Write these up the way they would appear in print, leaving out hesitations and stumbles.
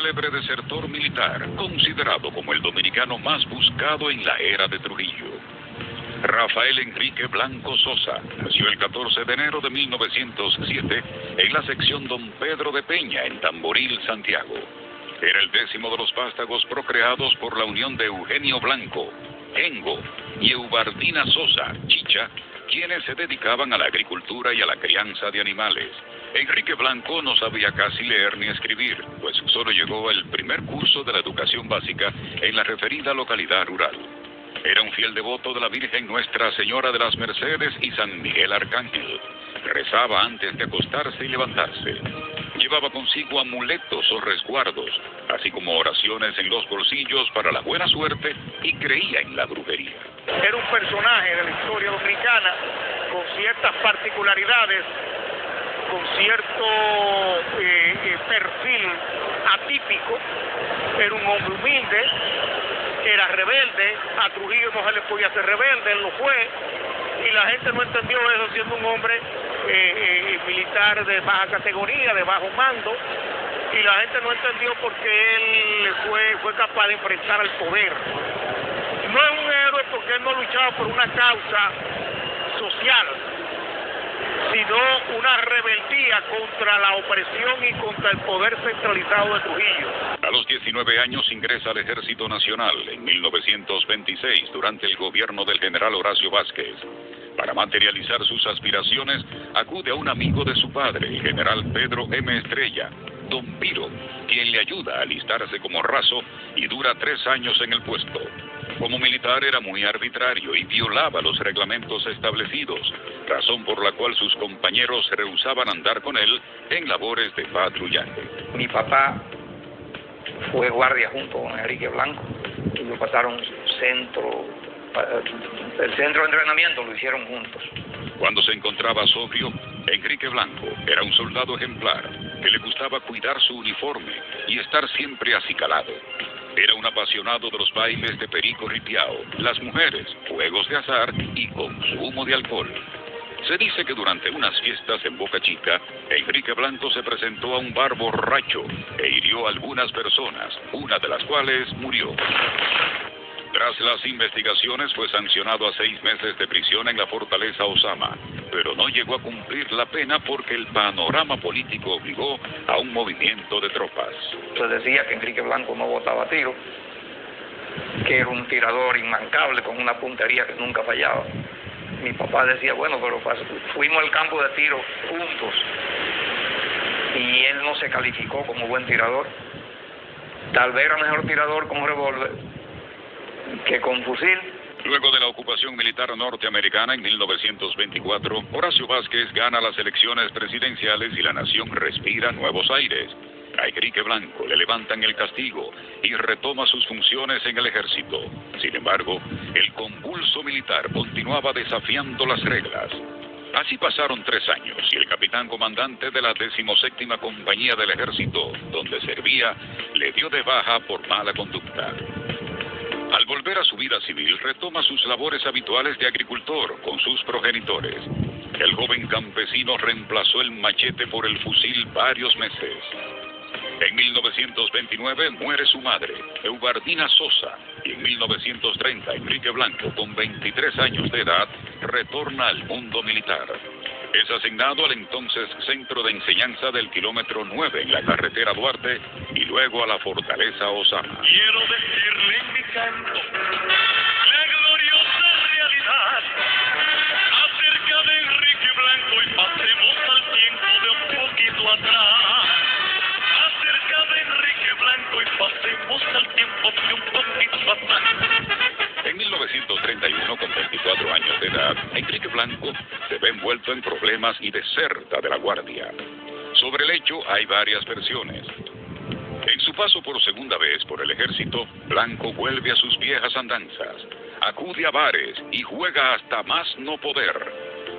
célebre desertor militar, considerado como el dominicano más buscado en la era de Trujillo. Rafael Enrique Blanco Sosa nació el 14 de enero de 1907 en la sección Don Pedro de Peña, en Tamboril, Santiago. Era el 10º de los vástagos procreados por la unión de Eugenio Blanco, Engo, y Eubardina Sosa, Chicha, quienes se dedicaban a la agricultura y a la crianza de animales. Enrique Blanco no sabía casi leer ni escribir, pues solo llegó al primer curso de la educación básica en la referida localidad rural. Era un fiel devoto de la Virgen Nuestra Señora de las Mercedes y San Miguel Arcángel. Rezaba antes de acostarse y levantarse. Llevaba consigo amuletos o resguardos, así como oraciones en los bolsillos para la buena suerte, y creía en la brujería. Era un personaje de la historia dominicana con ciertas particularidades, con cierto perfil atípico. Era un hombre humilde, era rebelde. A Trujillo no se le podía hacer rebelde, él lo fue, y la gente no entendió eso, siendo un hombre militar de baja categoría, de bajo mando, y la gente no entendió por qué él fue capaz de enfrentar al poder. No es un héroe porque él no luchaba por una causa social, sino una rebeldía contra la opresión y contra el poder centralizado de Trujillo. A los 19 años ingresa al Ejército Nacional en 1926 durante el gobierno del general Horacio Vázquez. Para materializar sus aspiraciones, acude a un amigo de su padre, el general Pedro M. Estrella, Don Piro, quien le ayuda a alistarse como raso y dura 3 años en el puesto. Como militar era muy arbitrario y violaba los reglamentos establecidos, razón por la cual sus compañeros se rehusaban a andar con él en labores de patrullaje. Mi papá fue guardia junto con Enrique Blanco. Ellos pasaron el centro de entrenamiento lo hicieron juntos. Cuando se encontraba sobrio, Enrique Blanco era un soldado ejemplar que le gustaba cuidar su uniforme y estar siempre acicalado. Era un apasionado de los bailes de perico ripiao, las mujeres, juegos de azar y consumo de alcohol. Se dice que durante unas fiestas en Boca Chica, Enrique Blanco se presentó a un bar borracho e hirió a algunas personas, una de las cuales murió. Tras las investigaciones fue sancionado a 6 meses de prisión en la fortaleza Osama, pero no llegó a cumplir la pena porque el panorama político obligó a un movimiento de tropas. Se decía que Enrique Blanco no botaba tiro, que era un tirador inmancable con una puntería que nunca fallaba. Mi papá decía, bueno, pero fuimos al campo de tiro juntos y él no se calificó como buen tirador. Tal vez era mejor tirador con revólver que con fusil. Luego de la ocupación militar norteamericana en 1924, Horacio Vázquez gana las elecciones presidenciales y la nación respira nuevos aires. A Enrique Blanco le levantan el castigo y retoma sus funciones en el ejército. Sin embargo, el convulso militar continuaba desafiando las reglas. Así pasaron 3 años y el capitán comandante de la 17ª Compañía del Ejército, donde servía, le dio de baja por mala conducta. Al volver a su vida civil, retoma sus labores habituales de agricultor con sus progenitores. El joven campesino reemplazó el machete por el fusil varios meses. En 1929 muere su madre, Eubardina Sosa, y en 1930 Enrique Blanco, con 23 años de edad, retorna al mundo militar. Es asignado al entonces Centro de Enseñanza del kilómetro 9 en la carretera Duarte y luego a la fortaleza Osama. Quiero decirle en mi canto la gloriosa realidad acerca de Enrique Blanco y pasemos al tiempo de un poquito atrás. Acerca de Enrique Blanco y pasemos al tiempo de un poquito atrás. En 1931, con 24 años de edad, Enrique Blanco se ve envuelto en problemas y deserta de la Guardia. Sobre el hecho hay varias versiones. En su paso por segunda vez por el ejército, Blanco vuelve a sus viejas andanzas, acude a bares y juega hasta más no poder.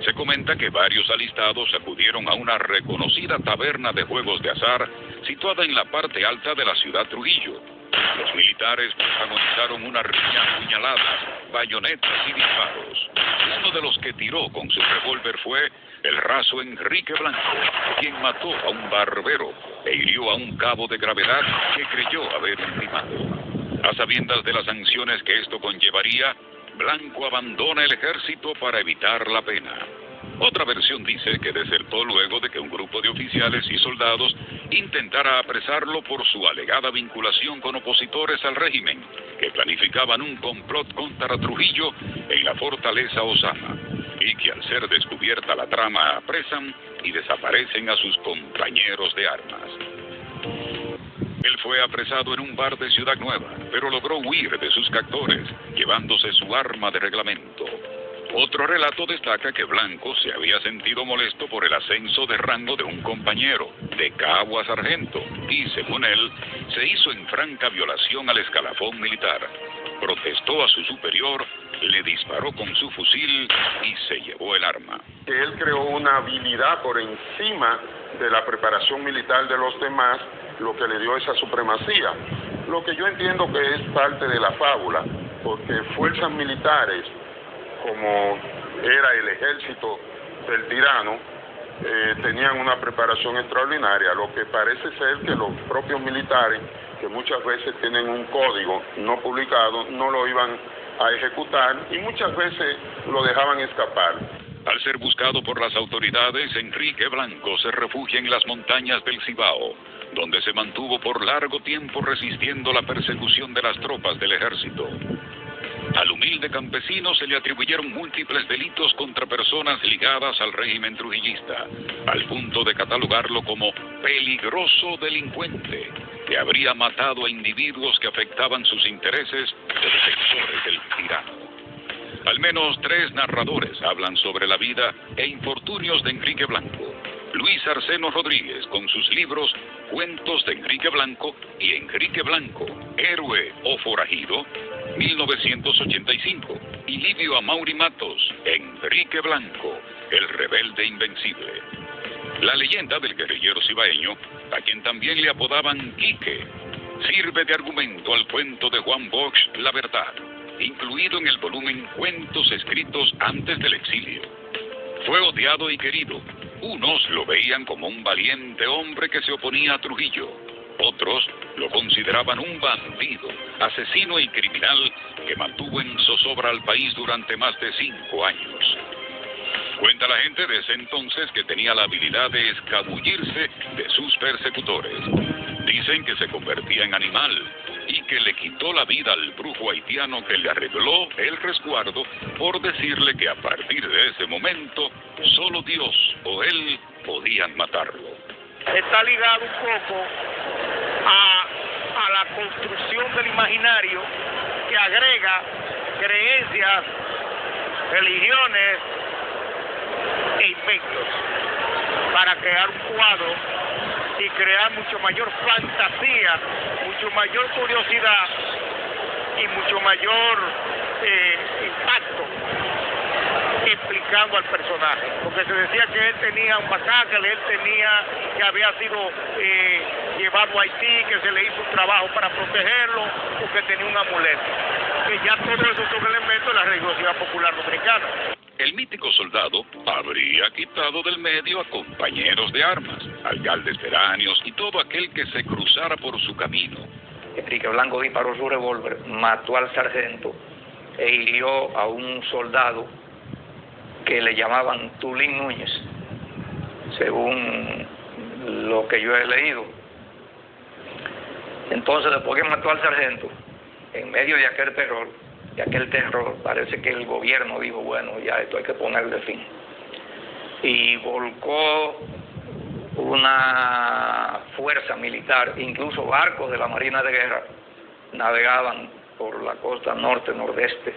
Se comenta que varios alistados acudieron a una reconocida taberna de juegos de azar situada en la parte alta de la ciudad Trujillo. Los militares protagonizaron una riña a puñaladas, bayonetas y disparos. Uno de los que tiró con su revólver fue el raso Enrique Blanco, quien mató a un barbero e hirió a un cabo de gravedad que creyó haber ultimado. A sabiendas de las sanciones que esto conllevaría, Blanco abandona el ejército para evitar la pena. Otra versión dice que desertó luego de que un grupo de oficiales y soldados intentara apresarlo por su alegada vinculación con opositores al régimen, que planificaban un complot contra Trujillo en la fortaleza Osama, y que al ser descubierta la trama apresan y desaparecen a sus compañeros de armas. Él fue apresado en un bar de Ciudad Nueva, pero logró huir de sus captores, llevándose su arma de reglamento. Otro relato destaca que Blanco se había sentido molesto por el ascenso de rango de un compañero, de cabo a sargento, y según él, se hizo en franca violación al escalafón militar. Protestó a su superior, le disparó con su fusil y se llevó el arma. Que él creó una habilidad por encima de la preparación militar de los demás, lo que le dio esa supremacía. Lo que yo entiendo que es parte de la fábula, porque fuerzas militares, como era el ejército del tirano, tenían una preparación extraordinaria. Lo que parece ser que los propios militares, que muchas veces tienen un código no publicado, no lo iban a ejecutar y muchas veces lo dejaban escapar. Al ser buscado por las autoridades, Enrique Blanco se refugia en las montañas del Cibao, donde se mantuvo por largo tiempo resistiendo la persecución de las tropas del ejército. Al humilde campesino se le atribuyeron múltiples delitos contra personas ligadas al régimen trujillista, al punto de catalogarlo como peligroso delincuente, que habría matado a individuos que afectaban sus intereses de defensores del tirano. Al menos 3 narradores hablan sobre la vida e infortunios de Enrique Blanco. Luis Arseno Rodríguez, con sus libros Cuentos de Enrique Blanco y Enrique Blanco, Héroe o Forajido, 1985, y Livio Amaury Matos, Enrique Blanco, el rebelde invencible. La leyenda del guerrillero cibaeño, a quien también le apodaban Quique, sirve de argumento al cuento de Juan Bosch, La Verdad, incluido en el volumen Cuentos escritos antes del exilio. Fue odiado y querido. Unos lo veían como un valiente hombre que se oponía a Trujillo. Otros lo consideraban un bandido, asesino y criminal que mantuvo en zozobra al país durante más de 5 años. Cuenta la gente de ese entonces que tenía la habilidad de escabullirse de sus persecutores. Dicen que se convertía en animal y que le quitó la vida al brujo haitiano que le arregló el resguardo por decirle que a partir de ese momento solo Dios o él podían matarlo. Está ligado un poco a la construcción del imaginario que agrega creencias, religiones e inventos para crear un cuadro y crear mucho mayor fantasía, mucho mayor curiosidad y mucho mayor impacto explicando al personaje, porque se decía que él tenía un masacre, él tenía que había sido llevado a Haití, que se le hizo un trabajo para protegerlo, o que tenía un amuleto, que ya todo eso son elementos de la religiosidad popular dominicana. El mítico soldado habría quitado del medio a compañeros de armas, alcaldes peráneos y todo aquel que se cruzara por su camino. Enrique Blanco disparó su revólver, mató al sargento e hirió a un soldado que le llamaban Tulín Núñez, según lo que yo he leído. Entonces, después que mató al sargento, en medio de aquel terror, parece que el gobierno dijo, bueno, ya esto hay que ponerle fin. Y volcó una fuerza militar, incluso barcos de la Marina de Guerra navegaban por la costa norte-nordeste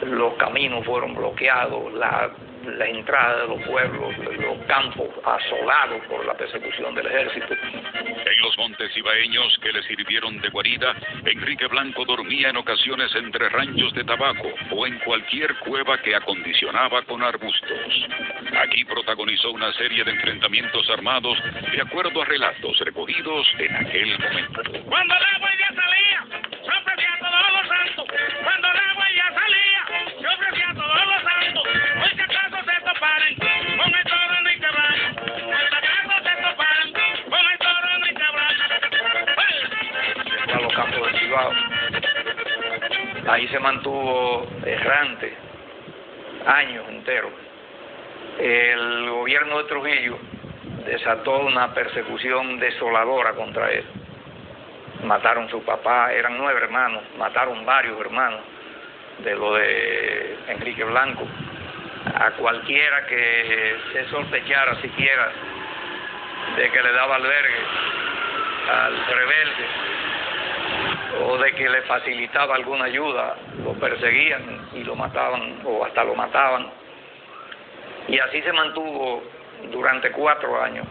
los caminos fueron bloqueados, la entrada de los pueblos, los campos asolados por la persecución del ejército. En los montes ibaeños que le sirvieron de guarida, Enrique Blanco dormía en ocasiones entre ranchos de tabaco o en cualquier cueva que acondicionaba con arbustos. Aquí protagonizó una serie de enfrentamientos armados de acuerdo a relatos recogidos en aquel momento. Cuando el agua ya salía, yo ofrecía a todos los santos. Cuando el agua ya salía, yo ofrecía a todos los santos. Hoy si acaso se toparan con el toro Enrique Blanco. Hoy si acaso se toparan con el toro Enrique Blanco. Llegó a los campos del Cibao. Ahí se mantuvo errante años enteros. El gobierno de Trujillo desató una persecución desoladora contra él. Mataron a su papá, eran 9 hermanos, mataron varios hermanos de lo de Enrique Blanco. A cualquiera que se sospechara siquiera de que le daba albergue al rebelde o de que le facilitaba alguna ayuda, lo perseguían y lo mataban o hasta lo mataban. Y así se mantuvo durante 4 años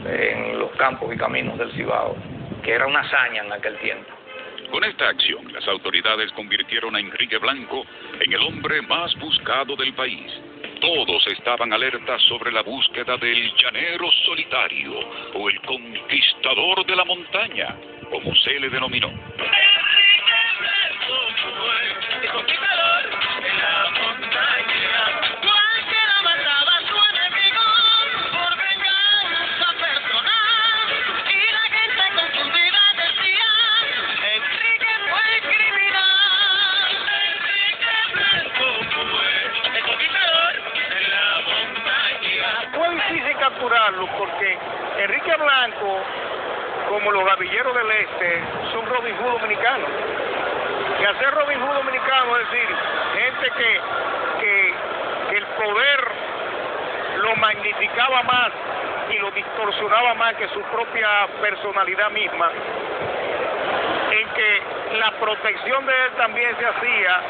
en los campos y caminos del Cibao, que era una hazaña en aquel tiempo. Con esta acción, las autoridades convirtieron a Enrique Blanco en el hombre más buscado del país. Todos estaban alertas sobre la búsqueda del llanero solitario o el conquistador de la montaña, como se le denominó. Capturarlo porque Enrique Blanco, como los gavilleros del este, son Robin Hood dominicanos. Y hacer Robin Hood dominicano es decir, gente que el poder lo magnificaba más y lo distorsionaba más que su propia personalidad misma, en que la protección de él también se hacía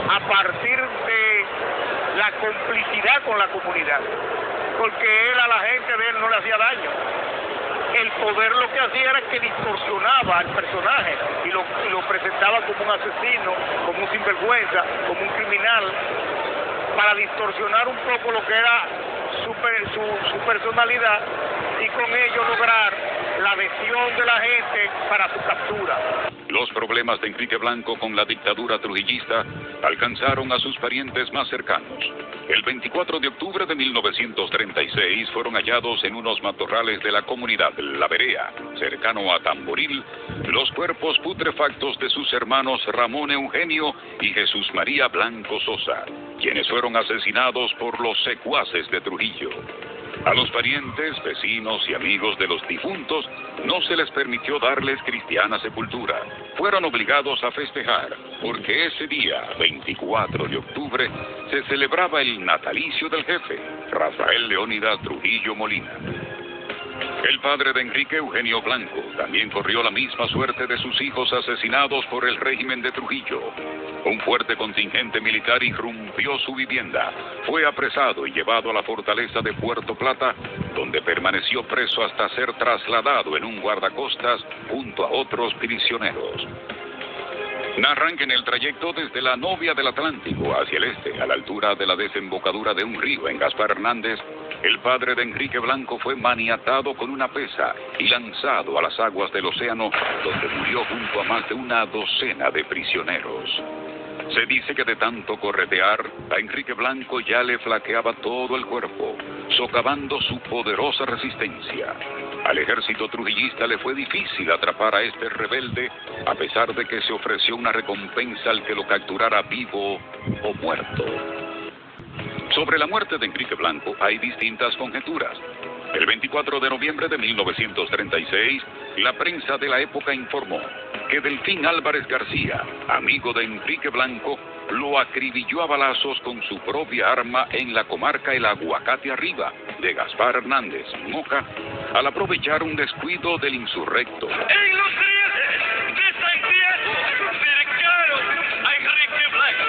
a partir de la complicidad con la comunidad, porque él a la gente de él no le hacía daño. El poder lo que hacía era que distorsionaba al personaje y lo presentaba como un asesino, como un sinvergüenza, como un criminal, para distorsionar un poco lo que era su personalidad y con ello lograr la adhesión de la gente para su captura. Los problemas de Enrique Blanco con la dictadura trujillista alcanzaron a sus parientes más cercanos. El 24 de octubre de 1936 fueron hallados en unos matorrales de la comunidad La Berea, cercano a Tamboril, los cuerpos putrefactos de sus hermanos Ramón Eugenio y Jesús María Blanco Sosa, quienes fueron asesinados por los secuaces de Trujillo. A los parientes, vecinos y amigos de los difuntos no se les permitió darles cristiana sepultura. Fueron obligados a festejar, porque ese día, 24 de octubre, se celebraba el natalicio del jefe, Rafael Leónidas Trujillo Molina. El padre de Enrique, Eugenio Blanco, también corrió la misma suerte de sus hijos asesinados por el régimen de Trujillo. Un fuerte contingente militar irrumpió su vivienda, fue apresado y llevado a la fortaleza de Puerto Plata, donde permaneció preso hasta ser trasladado en un guardacostas junto a otros prisioneros. Narran que en el trayecto desde la Novia del Atlántico hacia el este, a la altura de la desembocadura de un río en Gaspar Hernández, el padre de Enrique Blanco fue maniatado con una pesa y lanzado a las aguas del océano, donde murió junto a más de una docena de prisioneros. Se dice que de tanto corretear, a Enrique Blanco ya le flaqueaba todo el cuerpo, socavando su poderosa resistencia. Al ejército trujillista le fue difícil atrapar a este rebelde, a pesar de que se ofreció una recompensa al que lo capturara vivo o muerto. Sobre la muerte de Enrique Blanco hay distintas conjeturas. El 24 de noviembre de 1936, la prensa de la época informó que Delfín Álvarez García, amigo de Enrique Blanco, lo acribilló a balazos con su propia arma en la comarca El Aguacate Arriba de Gaspar Hernández, Moca, al aprovechar un descuido del insurrecto. En los rieles de Santiago, cercaron a Enrique Blanco.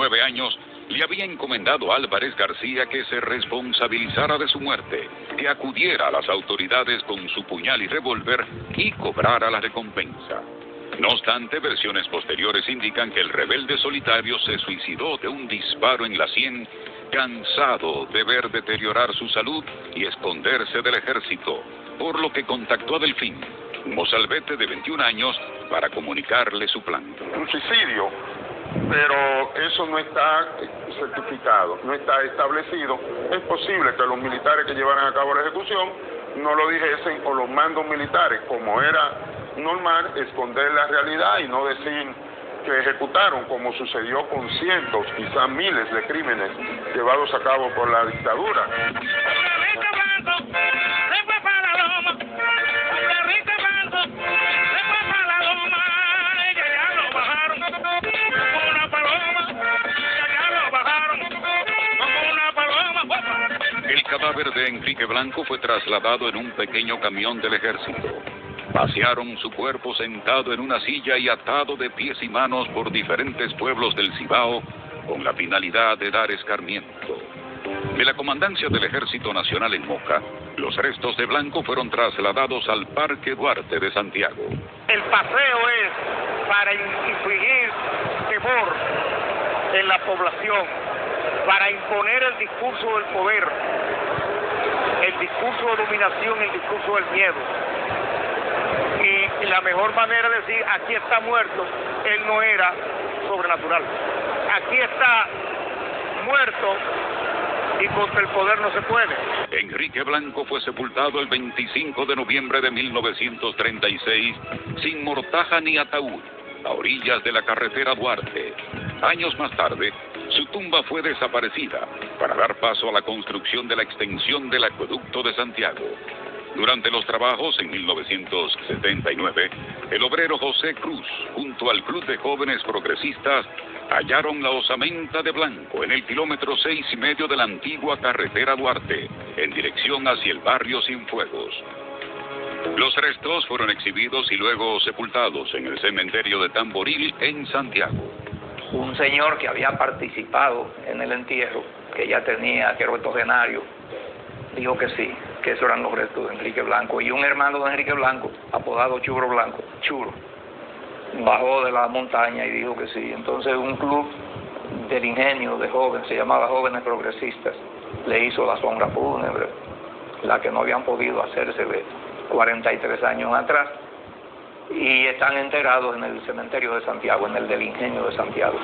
9 años, le había encomendado a Álvarez García que se responsabilizara de su muerte, que acudiera a las autoridades con su puñal y revólver y cobrara la recompensa. No obstante, versiones posteriores indican que el rebelde solitario se suicidó de un disparo en la sien, cansado de ver deteriorar su salud y esconderse del ejército, por lo que contactó a Delfín, un mozalbete de 21 años, para comunicarle su plan. Un suicidio, pero eso no está certificado, no está establecido. Es posible que los militares que llevaran a cabo la ejecución no lo dijesen, o los mandos militares, como era normal, esconder la realidad y no decir que ejecutaron, como sucedió con cientos, quizás miles de crímenes llevados a cabo por la dictadura. El cadáver de Enrique Blanco fue trasladado en un pequeño camión del ejército. Pasearon su cuerpo sentado en una silla y atado de pies y manos por diferentes pueblos del Cibao, con la finalidad de dar escarmiento. De la comandancia del Ejército Nacional en Moca, los restos de Blanco fueron trasladados al Parque Duarte de Santiago. El paseo es para infligir temor en la población, para imponer el discurso del poder, el discurso de dominación, el discurso del miedo. Y la mejor manera de decir, aquí está muerto, él no era sobrenatural. Aquí está muerto y contra el poder no se puede. Enrique Blanco fue sepultado el 25 de noviembre de 1936, sin mortaja ni ataúd, a orillas de la carretera Duarte. Años más tarde, su tumba fue desaparecida para dar paso a la construcción de la extensión del acueducto de Santiago. Durante los trabajos en 1979, el obrero José Cruz, junto al Club de Jóvenes Progresistas, hallaron la osamenta de Blanco en el kilómetro 6,5 de la antigua carretera Duarte, en dirección hacia el barrio Cienfuegos. Los restos fueron exhibidos y luego sepultados en el cementerio de Tamboril, en Santiago. Un señor que había participado en el entierro, que ya tenía, que era octogenario, dijo que sí, que esos eran los restos de Enrique Blanco. Y un hermano de Enrique Blanco, apodado Churo Blanco, Churo, bajó de la montaña y dijo que sí. Entonces un club del ingenio de jóvenes, se llamaba Jóvenes Progresistas, le hizo la sombra fúnebre, la que no habían podido hacerse de 43 años atrás, y están enterrados en el cementerio de Santiago, en el del Ingenio de Santiago.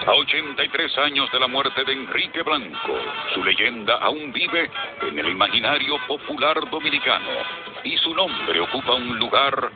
A 83 años de la muerte de Enrique Blanco, su leyenda aún vive en el imaginario popular dominicano y su nombre ocupa un lugar